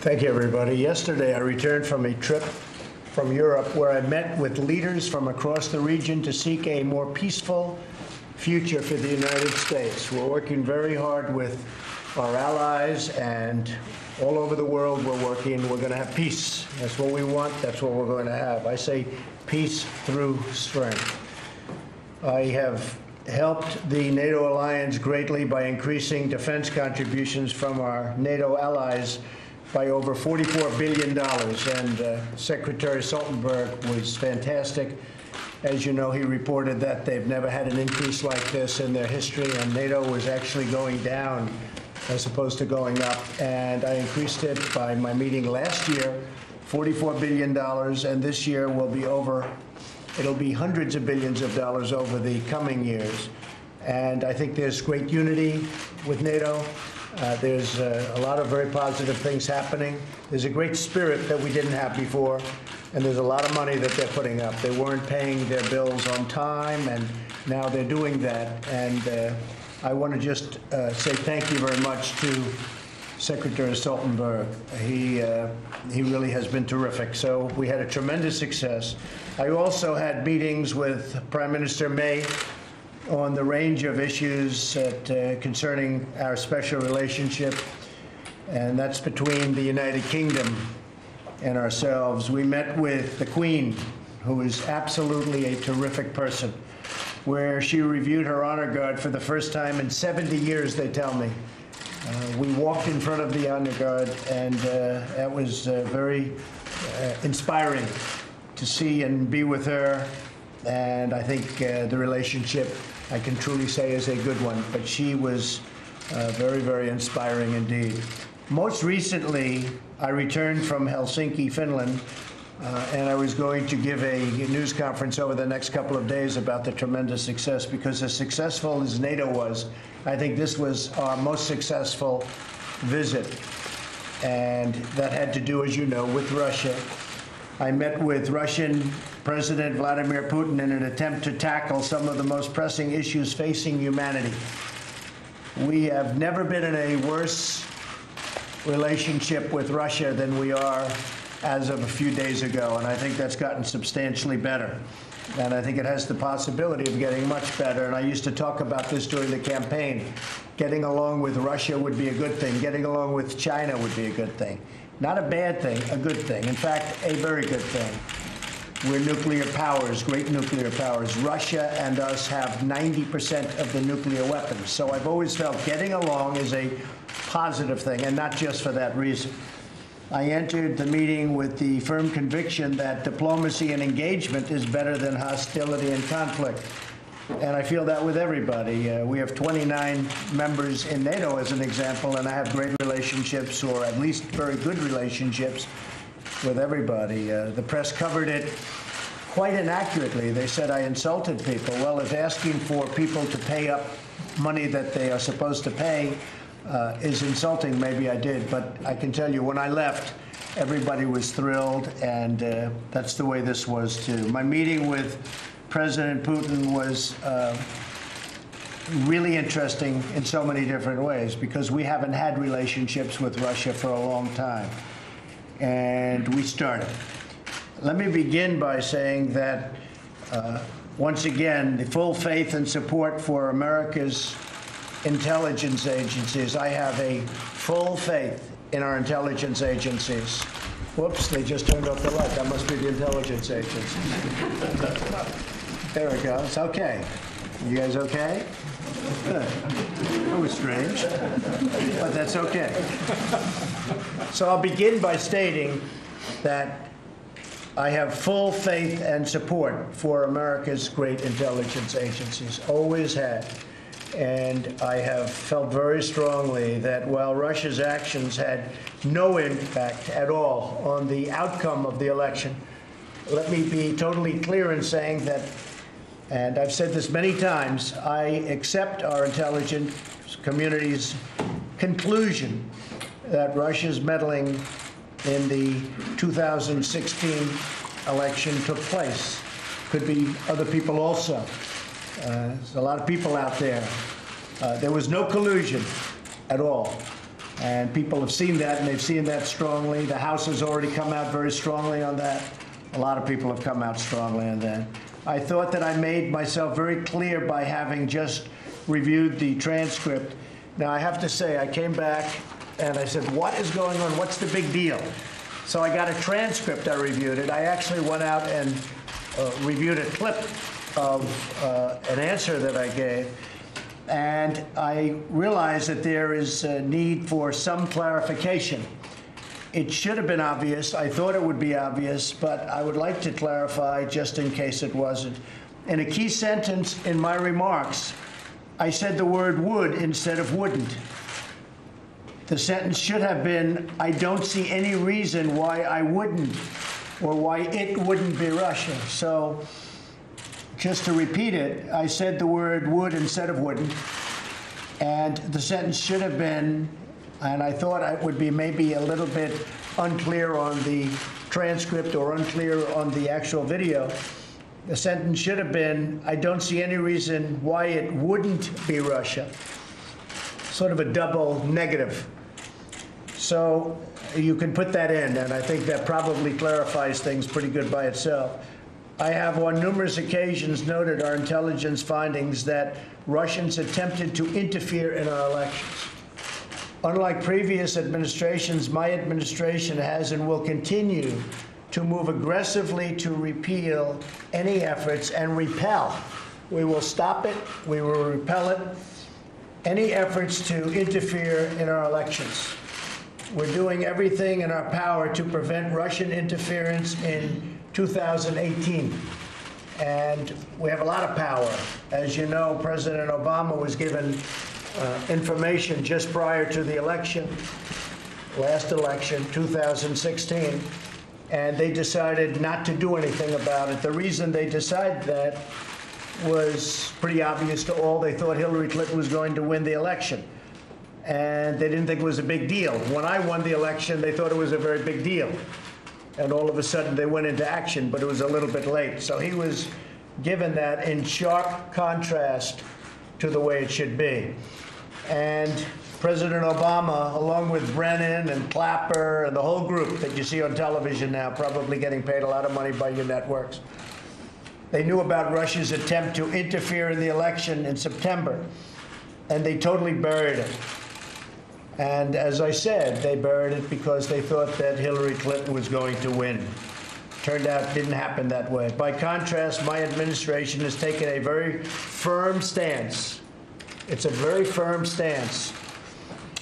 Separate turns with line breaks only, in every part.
Thank you, everybody. Yesterday, I returned from a trip from Europe where I met with leaders from across the region to seek a more peaceful future for the United States. We're working very hard with our allies, and all over the world we're working. We're going to have peace. That's what we want. That's what we're going to have. I say peace through strength. I have helped the NATO alliance greatly by increasing defense contributions from our NATO allies by over $44 billion, and Secretary Stoltenberg was fantastic. As you know, he reported that they've never had an increase like this in their history, and NATO was actually going down as opposed to going up. And I increased it by my meeting last year, $44 billion, and this year will be it'll be hundreds of billions of dollars over the coming years. And I think there's great unity with NATO. There's a lot of very positive things happening. There's a great spirit that we didn't have before, and there's a lot of money that they're putting up. They weren't paying their bills on time, and now they're doing that. And I want to just say thank you very much to Secretary Stoltenberg. He really has been terrific. So we had a tremendous success. I also had meetings with Prime Minister May on the range of issues concerning our special relationship, and that's between the United Kingdom and ourselves. We met with the Queen, who is absolutely a terrific person, where she reviewed her honor guard for the first time in 70 years, they tell me. We walked in front of the honor guard, and that was very inspiring to see and be with her. And I think the relationship, I can truly say, is a good one. But she was very, very inspiring indeed. Most recently, I returned from Helsinki, Finland, and I was going to give a news conference over the next couple of days about the tremendous success, because as successful as NATO was, I think this was our most successful visit. And that had to do, as you know, with Russia. I met with Russian President Vladimir Putin in an attempt to tackle some of the most pressing issues facing humanity. We have never been in a worse relationship with Russia than we are as of a few days ago, and I think that's gotten substantially better. And I think it has the possibility of getting much better. And I used to talk about this during the campaign. Getting along with Russia would be a good thing. Getting along with China would be a good thing. Not a bad thing, a good thing. In fact, a very good thing. We're nuclear powers, great nuclear powers. Russia and us have 90% of the nuclear weapons. So I've always felt getting along is a positive thing, and not just for that reason. I entered the meeting with the firm conviction that diplomacy and engagement is better than hostility and conflict. And I feel that with everybody. We have 29 members in NATO, as an example, and I have great relationships, or at least very good relationships, with everybody. The press covered it quite inaccurately. They said I insulted people. Well, if asking for people to pay up money that they are supposed to pay is insulting, maybe I did. But I can tell you, when I left, everybody was thrilled, and that's the way this was, too. My meeting with President Putin was really interesting in so many different ways, because we haven't had relationships with Russia for a long time, and we started. Let me begin by saying that, once again, the full faith and support for America's intelligence agencies. I have a full faith in our intelligence agencies. Whoops, they just turned off the light. That must be the intelligence agencies. There it goes. Okay. You guys okay? Good. That was strange, but that's okay. So I'll begin by stating that I have full faith and support for America's great intelligence agencies, always had. And I have felt very strongly that while Russia's actions had no impact at all on the outcome of the election, let me be totally clear in saying that, and I've said this many times, I accept our intelligence community's conclusion that Russia's meddling in the 2016 election took place. Could be other people also. There's a lot of people out there. There was no collusion at all. And people have seen that, and they've seen that strongly. The House has already come out very strongly on that. A lot of people have come out strongly on that. I thought that I made myself very clear by having just reviewed the transcript. Now, I have to say, I came back and I said, what is going on? What's the big deal? So I got a transcript. I reviewed it. I actually went out and reviewed a clip of an answer that I gave. And I realized that there is a need for some clarification. It should have been obvious. I thought it would be obvious, but I would like to clarify just in case it wasn't. In a key sentence in my remarks, I said the word would instead of wouldn't. The sentence should have been, I don't see any reason why I wouldn't, or why it wouldn't be Russia. So just to repeat it, I said the word would instead of wouldn't. And the sentence should have been, and I thought it would be maybe a little bit unclear on the transcript or unclear on the actual video. The sentence should have been, I don't see any reason why it wouldn't be Russia. Sort of a double negative. So you can put that in, and I think that probably clarifies things pretty good by itself. I have on numerous occasions noted our intelligence findings that Russians attempted to interfere in our elections. Unlike previous administrations, my administration has and will continue to move aggressively to repeal any efforts and repel. We will stop it, we will repel it, any efforts to interfere in our elections. We're doing everything in our power to prevent Russian interference in 2018. And we have a lot of power. As you know, President Obama was given information just prior to the election, last election, 2016, and they decided not to do anything about it. The reason they decided that was pretty obvious to all. They thought Hillary Clinton was going to win the election, and they didn't think it was a big deal. When I won the election, they thought it was a very big deal, and all of a sudden they went into action, but it was a little bit late. So he was given that in sharp contrast to the way it should be. And President Obama, along with Brennan and Clapper and the whole group that you see on television now, probably getting paid a lot of money by your networks, they knew about Russia's attempt to interfere in the election in September, and they totally buried it. And as I said, they buried it because they thought that Hillary Clinton was going to win. Turned out it didn't happen that way. By contrast, my administration has taken a very firm stance. It's a very firm stance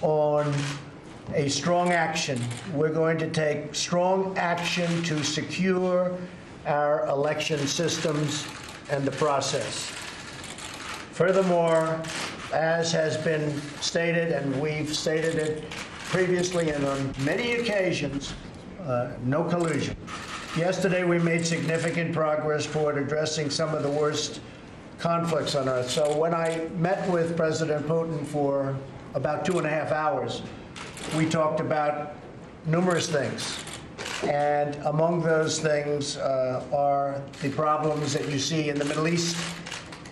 on a strong action. We're going to take strong action to secure our election systems and the process. Furthermore, as has been stated, and we've stated it previously and on many occasions, no collusion. Yesterday, we made significant progress toward addressing some of the worst conflicts on Earth. So when I met with President Putin for about 2.5 hours, we talked about numerous things. And among those things are the problems that you see in the Middle East,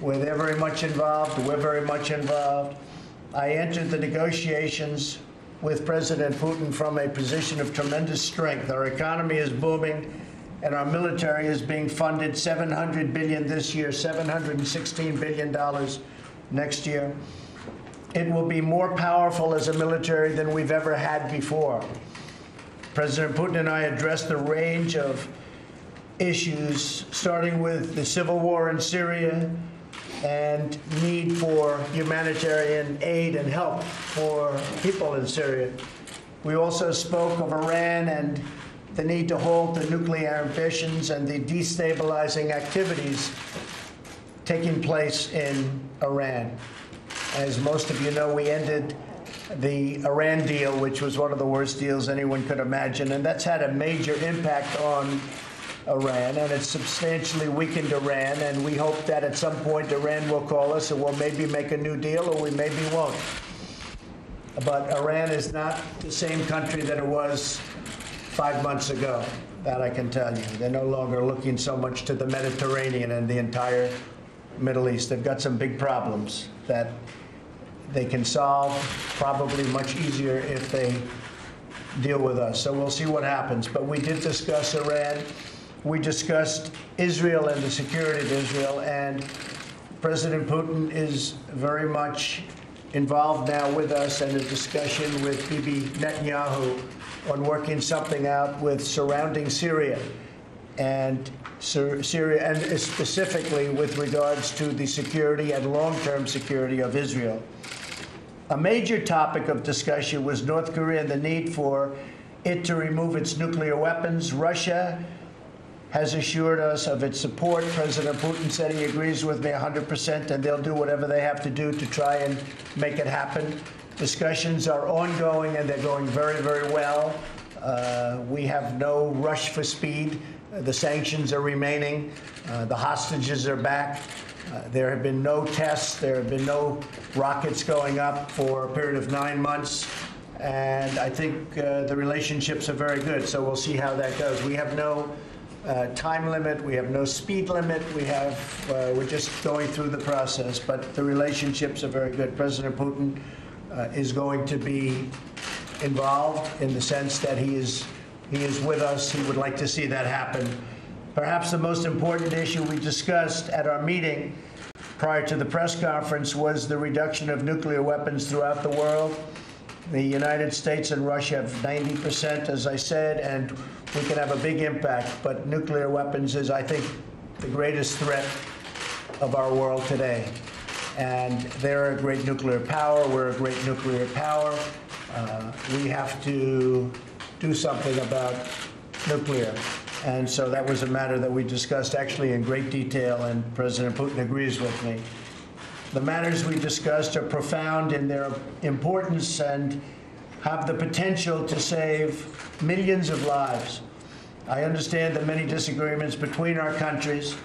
where they're very much involved, we're very much involved. I entered the negotiations with President Putin from a position of tremendous strength. Our economy is booming, and our military is being funded $700 billion this year, $716 billion next year. It will be more powerful as a military than we've ever had before. President Putin and I addressed the range of issues, starting with the civil war in Syria and need for humanitarian aid and help for people in Syria. We also spoke of Iran and the need to halt the nuclear ambitions and the destabilizing activities taking place in Iran. As most of you know, we ended the Iran deal, which was one of the worst deals anyone could imagine, and that's had a major impact on Iran, and it's substantially weakened Iran, and we hope that at some point Iran will call us and we'll maybe make a new deal, or we maybe won't. But Iran is not the same country that it was 5 months ago, that I can tell you. They're no longer looking so much to the Mediterranean and the entire Middle East. They've got some big problems that they can solve probably much easier if they deal with us. So we'll see what happens. But we did discuss Iran. We discussed Israel and the security of Israel. And President Putin is very much involved now with us in a discussion with Bibi Netanyahu on working something out with surrounding Syria and specifically with regards to the security and long-term security of Israel. A major topic of discussion was North Korea and the need for it to remove its nuclear weapons. Russia has assured us of its support. President Putin said he agrees with me 100%, and they'll do whatever they have to do to try and make it happen. Discussions are ongoing, and they're going very, very well. We have no rush for speed. The sanctions are remaining. The hostages are back. There have been no tests. There have been no rockets going up for a period of 9 months. And I think the relationships are very good. So we'll see how that goes. We have no time limit. We have no speed limit. We're just going through the process. But the relationships are very good. President Putin is going to be involved in the sense that he is with us. He would like to see that happen. Perhaps the most important issue we discussed at our meeting prior to the press conference was the reduction of nuclear weapons throughout the world. The United States and Russia have 90%, as I said, and we can have a big impact. But nuclear weapons is, I think, the greatest threat of our world today. And they're a great nuclear power. We're a great nuclear power. We have to do something about nuclear. And so that was a matter that we discussed actually in great detail, and President Putin agrees with me. The matters we discussed are profound in their importance and have the potential to save millions of lives. I understand the many disagreements between our countries,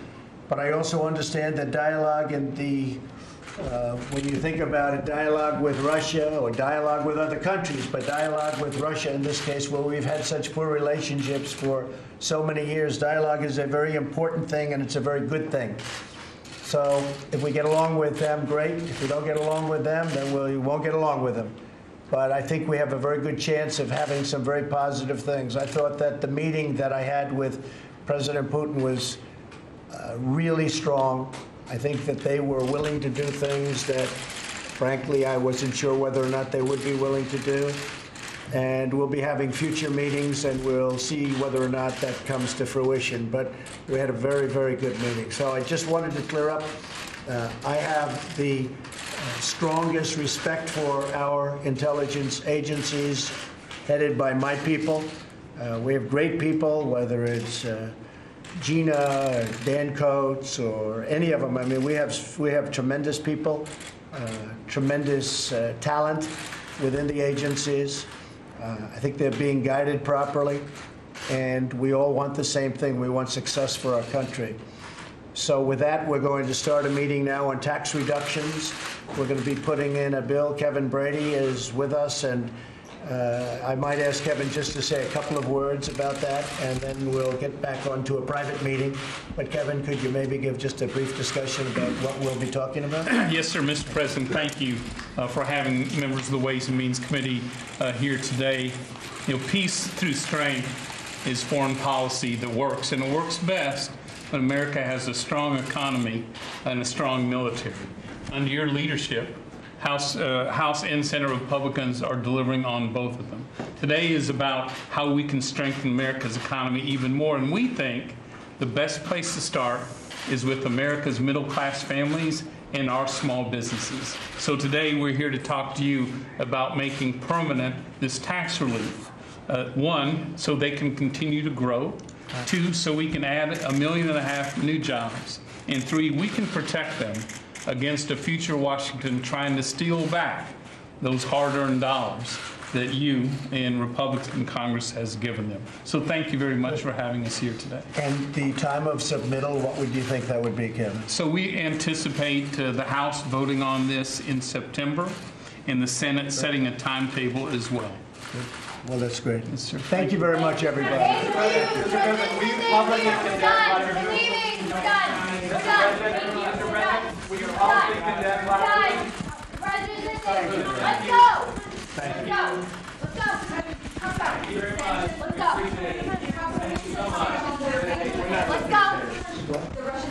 but I also understand that dialogue and when you think about it, dialogue with Russia or dialogue with other countries, but dialogue with Russia in this case, where we've had such poor relationships for so many years, dialogue is a very important thing, and it's a very good thing. So if we get along with them, great. If we don't get along with them, then we won't get along with them. But I think we have a very good chance of having some very positive things. I thought that the meeting that I had with President Putin was really strong. I think that they were willing to do things that, frankly, I wasn't sure whether or not they would be willing to do. And we'll be having future meetings, and we'll see whether or not that comes to fruition. But we had a very, very good meeting. So I just wanted to clear up. I have the strongest respect for our intelligence agencies headed by my people. We have great people, whether it's Gina, or Dan Coates, or any of them. I mean, we have tremendous people, tremendous talent within the agencies. I think they're being guided properly, and we all want the same thing. We want success for our country. So with that, we're going to start a meeting now on tax reductions. We're going to be putting in a bill. Kevin Brady is with us, and I might ask Kevin just to say a couple of words about that, and then we'll get back onto a private meeting. But Kevin, could you maybe give just a brief discussion about what we'll be talking about?
Yes, sir, Mr. President. Thank you for having members of the Ways and Means Committee here today. You know, peace through strength is foreign policy that works, and it works best when America has a strong economy and a strong military. Under your leadership, House and Senate Republicans are delivering on both of them. Today is about how we can strengthen America's economy even more, and we think the best place to start is with America's middle-class families and our small businesses. So today we're here to talk to you about making permanent this tax relief. One, so they can continue to grow. Two, so we can add 1.5 million new jobs. And three, we can protect them against a future Washington trying to steal back those hard-earned dollars that you and Republican Congress has given them. So thank you very much for having us here today.
And the time of submittal, what would you think that would be, Kevin?
So we anticipate the House voting on this in September, and the Senate setting a timetable as well.
Good. Well, that's great.
Yes, sir.
Thank you very much, everybody.
Mr. President, will you publicly condemn Vladimir Putin? Mr. President, will you publicly condemn Vladimir Putin?
Let's go. Let's go. Let's go. Come back. Let's go. Let's go.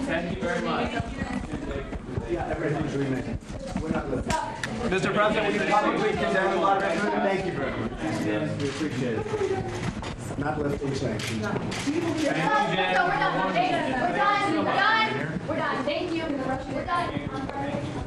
Thank you very much.
Yeah, everything's remade. We're not lifting.
Mr. President, we publicly condemn the moderation.
Thank you very much. We appreciate it. Not lifting sanctions.
Let's go. We're done. We're done. We're done. We're done. Thank you. We're done.